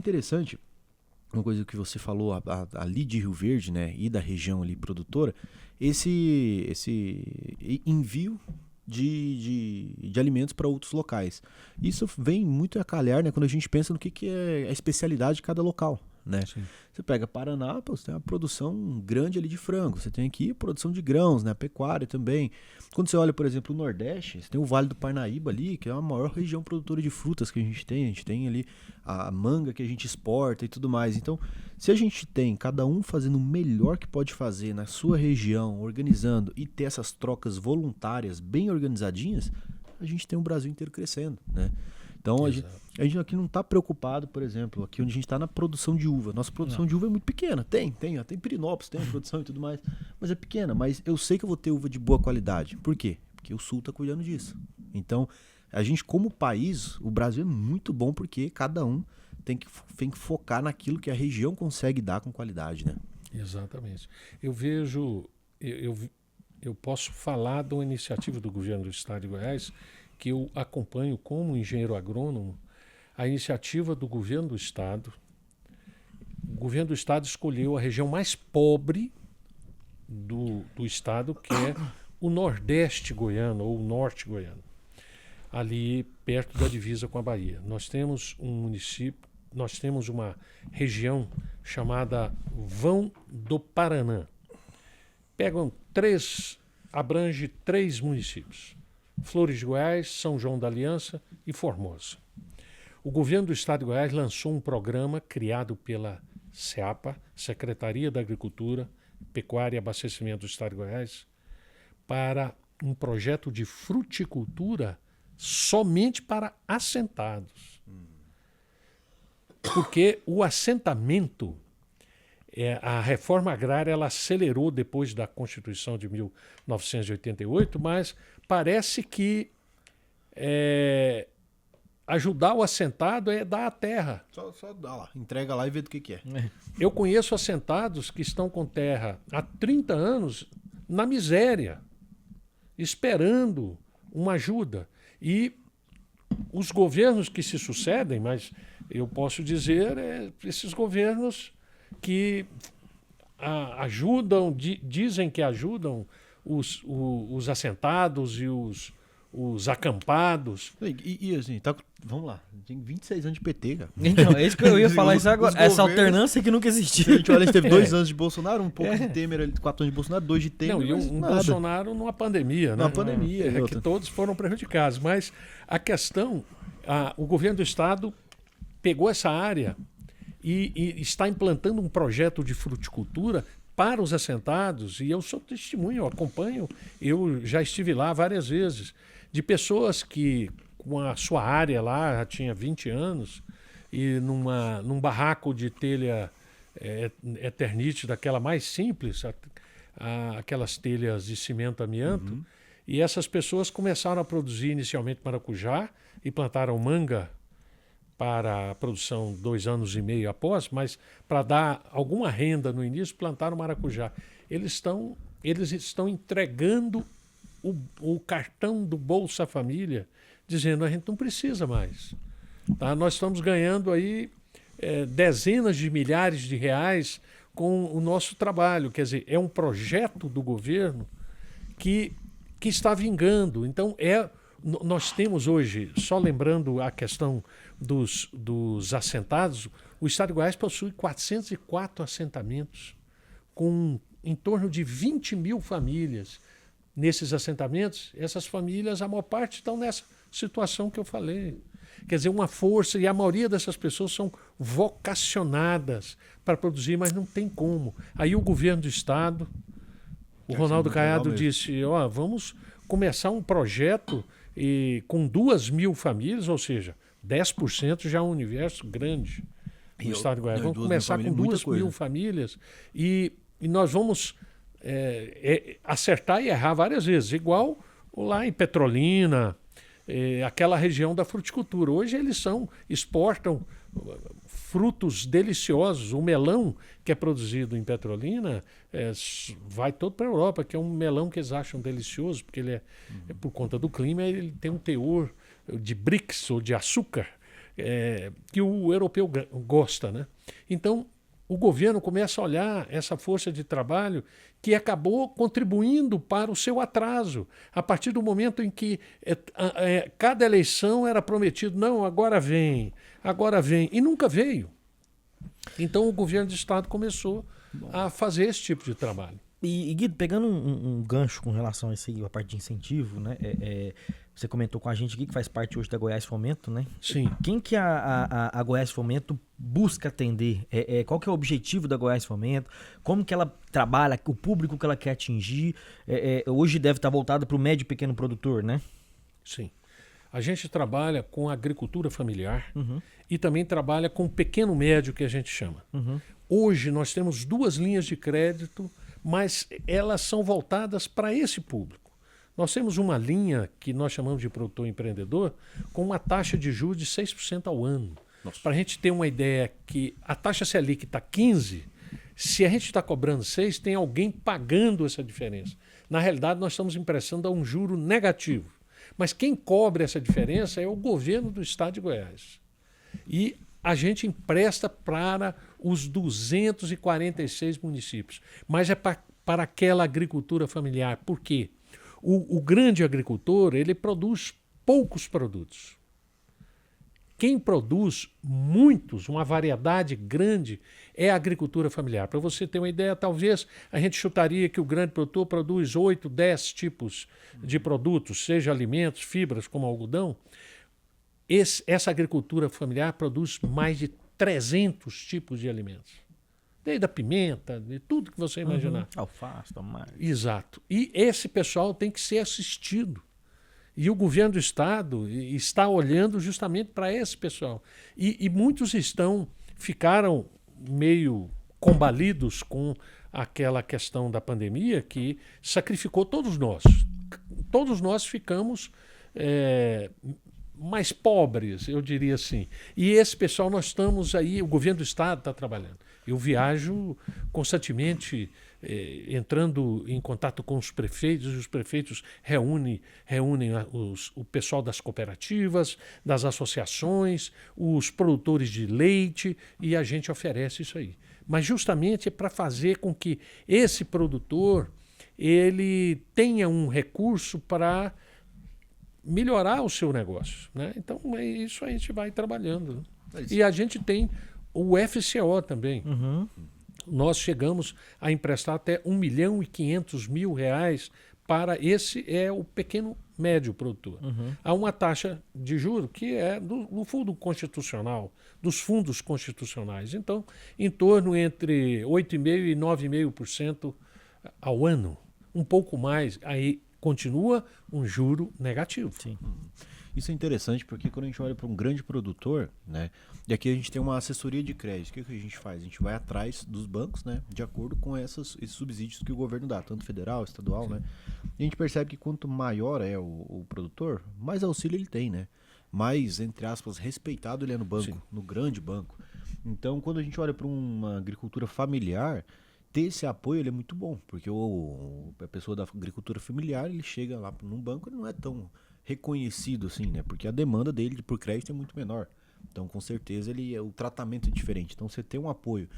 interessante, uma coisa que você falou ali de Rio Verde, né, e da região ali produtora, esse envio de alimentos para outros locais. Isso vem muito a calhar, né, quando a gente pensa no que é a especialidade de cada local. Né? Você pega Paraná, você tem uma produção grande ali de frango, você tem aqui produção de grãos, né? Pecuária também. Quando você olha, por exemplo, o Nordeste, você tem o Vale do Parnaíba ali, que é a maior região produtora de frutas que a gente tem ali a manga que a gente exporta e tudo mais. Então, se a gente tem cada um fazendo o melhor que pode fazer na sua região, organizando e ter essas trocas voluntárias bem organizadinhas, a gente tem o Brasil inteiro crescendo, né? Então a gente aqui não está preocupado, por exemplo, aqui onde a gente está na produção de uva. Nossa produção de uva é muito pequena. Tem Pirinópolis, tem produção e tudo mais, mas é pequena. Mas eu sei que eu vou ter uva de boa qualidade. Por quê? Porque o Sul está cuidando disso. Então, a gente como país, o Brasil é muito bom porque cada um tem que focar naquilo que a região consegue dar com qualidade, né? Exatamente. Eu vejo, eu posso falar de uma iniciativa do governo do estado de Goiás que eu acompanho como engenheiro agrônomo, a iniciativa do governo do estado. O governo do estado escolheu a região mais pobre do estado, que é o Nordeste goiano ou o Norte goiano, ali perto da divisa com a Bahia. Nós temos um município, nós temos uma região chamada Vão do Paraná. Abrange 3 municípios. Flores de Goiás, São João da Aliança e Formosa. O governo do estado de Goiás lançou um programa criado pela SEAPA, Secretaria da Agricultura, Pecuária e Abastecimento do estado de Goiás, para um projeto de fruticultura somente para assentados. Porque o assentamento, a reforma agrária, ela acelerou depois da Constituição de 1988, mas parece que ajudar o assentado é dar a terra. Só dá lá, entrega lá e vê do que é. Eu conheço assentados que estão com terra há 30 anos na miséria, esperando uma ajuda. E os governos que se sucedem, mas eu posso dizer, esses governos que ajudam, dizem que ajudam os assentados e os acampados. E assim, vamos lá, tem 26 anos de PT, cara. Então, é isso que eu ia falar isso agora. Essa alternância que nunca existiu. A gente olha, a gente teve 2 anos de Bolsonaro, um pouco de Temer, 4 anos de Bolsonaro, 2 de Temer. Não, e um Bolsonaro numa pandemia, né? Numa pandemia. Que todos foram prejudicados. Mas a questão, o governo do estado pegou essa área e está implantando um projeto de fruticultura para os assentados, e eu sou testemunho, eu acompanho, eu já estive lá várias vezes, de pessoas que, com a sua área lá, já tinha 20 anos, e num barraco de telha Eternite, daquela mais simples, aquelas telhas de cimento amianto, e essas pessoas começaram a produzir inicialmente maracujá e plantaram manga para a produção 2 anos e meio após, mas para dar alguma renda no início, plantaram maracujá. Eles estão entregando o cartão do Bolsa Família, dizendo a gente não precisa mais. Tá? Nós estamos ganhando aí dezenas de milhares de reais com o nosso trabalho. Quer dizer, é um projeto do governo que está vingando. Então, nós temos hoje, só lembrando a questão dos assentados, o estado de Goiás possui 404 assentamentos, com em torno de 20 mil famílias. Nesses assentamentos, essas famílias, a maior parte estão nessa situação que eu falei. Quer dizer, uma força, e a maioria dessas pessoas são vocacionadas para produzir, mas não tem como. Aí o governo do estado, o Ronaldo Caiado disse, vamos começar um projeto com 2.000 famílias, ou seja, 10% já é um universo grande no estado de Goiás. Vamos começar com 2.000 famílias e nós vamos acertar e errar várias vezes, igual lá em Petrolina, aquela região da fruticultura. Hoje eles exportam frutos deliciosos. O melão que é produzido em Petrolina vai todo para a Europa, que é um melão que eles acham delicioso, porque ele por conta do clima, ele tem um teor de BRICS, ou de açúcar, que o europeu gosta, né? Então, o governo começa a olhar essa força de trabalho que acabou contribuindo para o seu atraso. A partir do momento em que cada eleição era prometido, não, agora vem, e nunca veio. Então o governo do estado começou a fazer esse tipo de trabalho. E Guido, pegando um gancho com relação a isso aí, a parte de incentivo, né? Você comentou com a gente aqui que faz parte hoje da Goiás Fomento, né? Sim. Quem que a Goiás Fomento busca atender? Qual que é o objetivo da Goiás Fomento? Como que ela trabalha? O público que ela quer atingir? Hoje deve estar voltado para o médio e pequeno produtor, né? Sim. A gente trabalha com agricultura familiar e também trabalha com o pequeno médio, que a gente chama. Hoje nós temos 2 linhas de crédito, mas elas são voltadas para esse público. Nós temos uma linha que nós chamamos de produtor empreendedor com uma taxa de juros de 6% ao ano. Para a gente ter uma ideia que a taxa Selic está 15%, se a gente está cobrando 6%, tem alguém pagando essa diferença. Na realidade, nós estamos emprestando a um juro negativo. Mas quem cobre essa diferença é o governo do estado de Goiás. E a gente empresta para os 246 municípios. Mas é para aquela agricultura familiar. Por quê? O grande agricultor, ele produz poucos produtos. Quem produz muitos, uma variedade grande, é a agricultura familiar. Para você ter uma ideia, talvez a gente chutaria que o grande produtor produz 8, 10 tipos de produtos, seja alimentos, fibras como algodão. Essa agricultura familiar produz mais de 300 tipos de alimentos. Desde a pimenta, de tudo que você imaginar. Alface, tomate. Exato. E esse pessoal tem que ser assistido. E o governo do estado está olhando justamente para esse pessoal. E muitos ficaram meio combalidos com aquela questão da pandemia que sacrificou todos nós. Todos nós ficamos mais pobres, eu diria assim. E esse pessoal, nós estamos aí, o governo do estado está trabalhando. Eu viajo constantemente entrando em contato com os prefeitos, e os prefeitos reúnem o pessoal das cooperativas, das associações, os produtores de leite, e a gente oferece isso aí. Mas justamente é para fazer com que esse produtor ele tenha um recurso para melhorar o seu negócio, né? Então é isso, a gente vai trabalhando. Né? E a gente tem o FCO também. Nós chegamos a emprestar até R$1.500.000 para esse o pequeno médio produtor. Há uma taxa de juros que é do fundo constitucional, dos fundos constitucionais. Então, em torno entre 8,5% e 9,5% ao ano. Um pouco mais, aí continua um juro negativo. Sim. Isso é interessante porque quando a gente olha para um grande produtor, né, e aqui a gente tem uma assessoria de crédito, o que a gente faz? A gente vai atrás dos bancos, né, de acordo com esses subsídios que o governo dá, tanto federal, estadual, né, e a gente percebe que quanto maior é o produtor, mais auxílio ele tem, né, mais, entre aspas, respeitado ele é no banco, Sim. no grande banco. Então, quando a gente olha para uma agricultura familiar, ter esse apoio ele é muito bom, porque a pessoa da agricultura familiar, ele chega lá num banco, ele não é tão reconhecido assim, né? Porque a demanda dele por crédito é muito menor. Então, com certeza, o tratamento é diferente. Então, você ter um apoio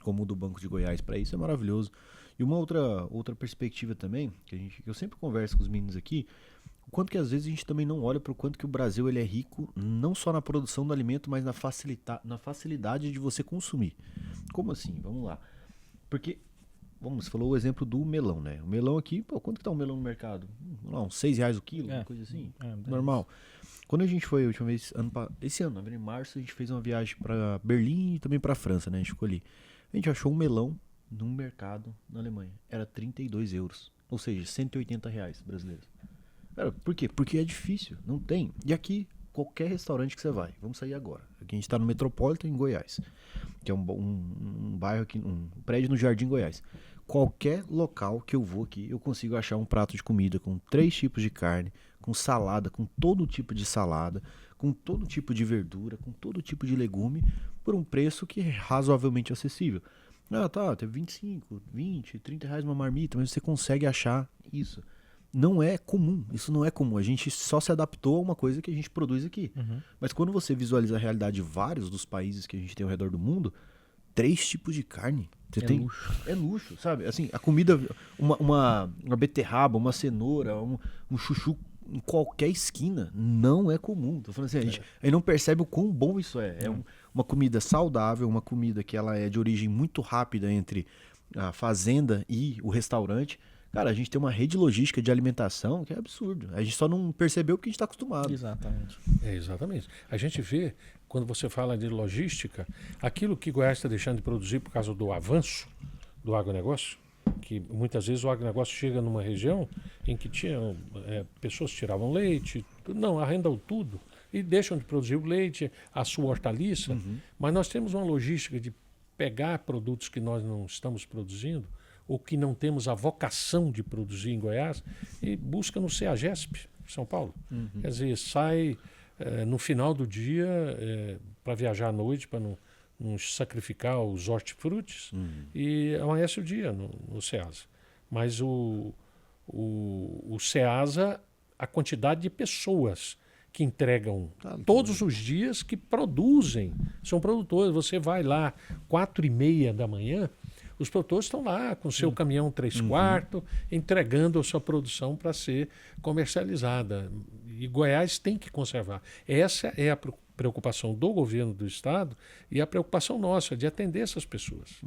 como o do Banco de Goiás para isso é maravilhoso. E uma outra perspectiva também, que eu sempre converso com os meninos aqui, o quanto que às vezes a gente também não olha para o quanto que o Brasil ele é rico, não só na produção do alimento, mas na facilidade de você consumir. Como assim? Vamos lá. Porque, você falou o exemplo do melão, né? O melão aqui, quanto que tá um melão no mercado? Vamos lá, uns R$6 o quilo, uma coisa assim, normal. Quando a gente foi a última vez, esse ano, em março, a gente fez uma viagem para Berlim e também para França, né? A gente ficou ali. A gente achou um melão num mercado na Alemanha. Era €32, ou seja, R$180 brasileiros. Cara, por quê? Porque é difícil, não tem. E aqui, qualquer restaurante que você vai, vamos sair agora. Aqui a gente tá no Metropolitan, em Goiás, que é um bairro aqui, um prédio no Jardim Goiás. Qualquer local que eu vou aqui, eu consigo achar um prato de comida com 3 tipos de carne, com salada, com todo tipo de salada, com todo tipo de verdura, com todo tipo de legume, por um preço que é razoavelmente acessível. Ah, tá, tem 25, 20, R$30 uma marmita, mas você consegue achar isso. não é comum. Isso não é comum. A gente só se adaptou a uma coisa que a gente produz aqui. Mas quando você visualiza a realidade de vários dos países que a gente tem ao redor do mundo, 3 tipos de carne. Você tem luxo. É luxo, sabe? Assim, a comida, uma beterraba, uma cenoura, um chuchu em qualquer esquina não é comum. Tô falando assim, a gente não percebe o quão bom isso é. Uma comida saudável, uma comida que ela é de origem muito rápida entre a fazenda e o restaurante. Cara, a gente tem uma rede logística de alimentação que é absurdo. A gente só não percebeu porque a gente está acostumado. Exatamente. Exatamente. A gente vê, quando você fala de logística, aquilo que Goiás está deixando de produzir por causa do avanço do agronegócio, que muitas vezes o agronegócio chega numa região em que pessoas tiravam leite, arrendam tudo e deixam de produzir o leite, a sua hortaliça, mas nós temos uma logística de pegar produtos que nós não estamos produzindo ou que não temos a vocação de produzir em Goiás e busca no CEAGESP, São Paulo. Quer dizer, sai no final do dia para viajar à noite, para não sacrificar os hortifrutis e amanhece o dia no CEASA. Mas o CEASA, a quantidade de pessoas que entregam todos os dias, que produzem, são produtores. Você vai lá 4h30 da manhã, os produtores estão lá com seu caminhão 3/4, entregando a sua produção para ser comercializada. E Goiás tem que conservar. Essa é a preocupação do governo do estado e a preocupação nossa de atender essas pessoas.